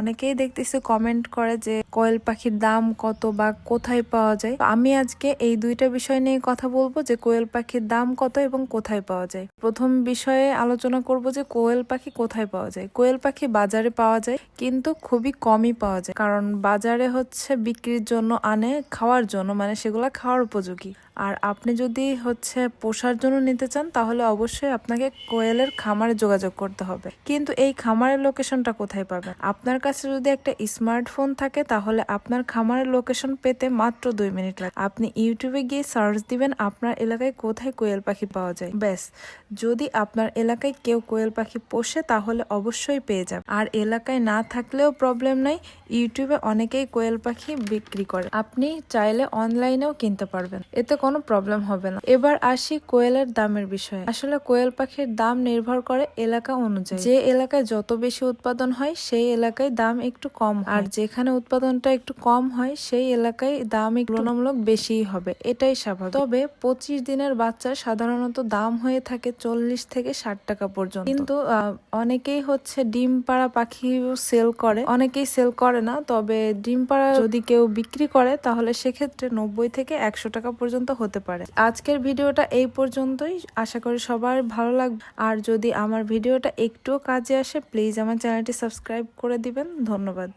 অনেকেই দেখতেছি কমেন্ট করে যে কোয়েল পাখির দাম কত বা কোথায় পাওয়া যায়। আমি আজকে এই দুইটা বিষয় নিয়ে কথা বলবো যে কোয়েল পাখির দাম কত এবং কোথায় পাওয়া যায়। প্রথম বিষয়ে আলোচনা করব যে কোয়েল পাখি কোথায় পাওয়া যায়। কোয়েল পাখি বাজারে পাওয়া যায়, কিন্তু খুবই কমই পাওয়া যায়, কারণ বাজারে হচ্ছে বিক্রির জন্য আনে, খাওয়ার জন্য, মানে সেগুলা খাওয়ার উপযোগী। আর আপনি যদি পোষার জন্য নিতে চান তাহলে অবশ্যই আপনাকে কোয়েলের খামারে যোগাযোগ করতে হবে। কিন্তু এই খামারের লোকেশনটা কোথায় পাবেন? আপনার কাছে যদি একটা স্মার্টফোন থাকে তাহলে আপনার খামারের লোকেশন পেতে মাত্র 2 মিনিট লাগে। আপনি ইউটিউবে গিয়ে সার্চ দিবেন আপনার এলাকায় কোথায় কোয়েল পাখি পাওয়া যায়, ব্যাস। যদি আপনার এলাকায় কেউ কোয়েল পাখি পোষে তাহলে অবশ্যই পেয়ে যাবে। আর এলাকায় না থাকলেও প্রবলেম নাই, ইউটিউবে অনেকেই কোয়েল পাখি বিক্রি করে, আপনি চাইলে অনলাইনেও কিনতে পারবেন, এতে কোনো প্রবলেম হবে না। এবার আসি কোয়েলের দামের বিষয়ে। আসলে কোয়েল পাখির দাম নির্ভর করে এলাকা অনুযায়ী। যে এলাকায় যত বেশি উৎপাদন হয় সেই এলাকায় দাম একটু কম হয়, আর যেখানে উৎপাদনটা একটু কম হয় সেই এলাকায় দাম একটু তুলনামূলক বেশিই হবে, এটাই স্বাভাবিক। তবে 25 দিনের বাচ্চার সাধারণত দাম হয়ে থাকে 40 থেকে 60 টাকা পর্যন্ত। কিন্তু অনেকেই ডিম পাড়া পাখি সেল করে, অনেকেই সেল করে না। তবে ডিম পাড়া যদি কেউ বিক্রি করে তাহলে সেক্ষেত্রে 90 থেকে 100 টাকা পর্যন্ত হতে পারে। আজকের ভিডিওটা এই পর্যন্তই, আশা করি সবার ভালো লাগবে। আর যদি আমার ভিডিওটা একটুও কাজে আসে প্লিজ আমার চ্যানেলটি সাবস্ক্রাইব করে দিবেন। ধন্যবাদ।